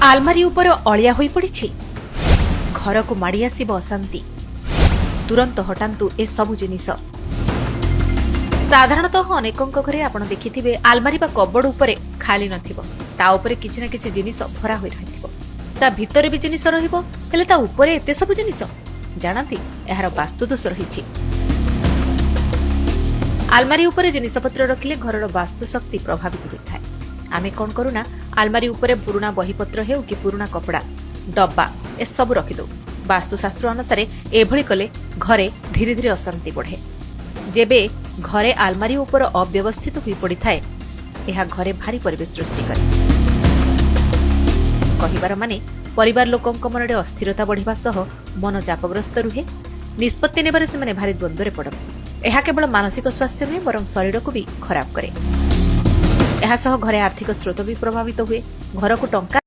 आलमारी उपर अलिया होई पड़िछि घर को माड़ी आसिब अशांति तुरंत हटांतु ए सबु जिनिस। साधारणतः अनेकों घरे आपण देखिथिबे आलमारी बा कबोर्ड उपरे खाली नथिबो, ता उपरे किछि ना किछि जिनिस भरा होई रहिथिबो, ता भितरे भी जिनिस रहिबो, हेले ता उपरे एते सबु जिनिस जानती एहार वास्तु दोष रहिछि। आलमारी उपरे जिनिसपत्र रखिले घरर वास्तु शक्ति प्रभावित होइथाय। आमे कोन करूना आलमारी उपरे पुराना बहीपत्र हेउ कि पुराना कपड़ा डब्बा ए सब रखिदौ। वास्तुशास्त्र अनुसार एभଳି कले घरे धीरे धीरे अशांति बढ़े। जेबे घरे आलमारी उपर अव्यवस्थित होई पड़िथाय एहा घरे भारी परिवेश सृष्टि करे। कहिबार माने परिवार लोकंक मनरे अस्थिरता बढ़िबा सह मन चापग्रस्त रुहे, निष्पत्ति नेबारे सेमाने भारी द्वंद्वरे पड़ते। एहा केवल मानसिक स्वास्थ्य नुहे बरं शरीर को भी खराब करे। एहा सह घरे आर्थिक स्रोत भी प्रभावित हुए। घर को टंका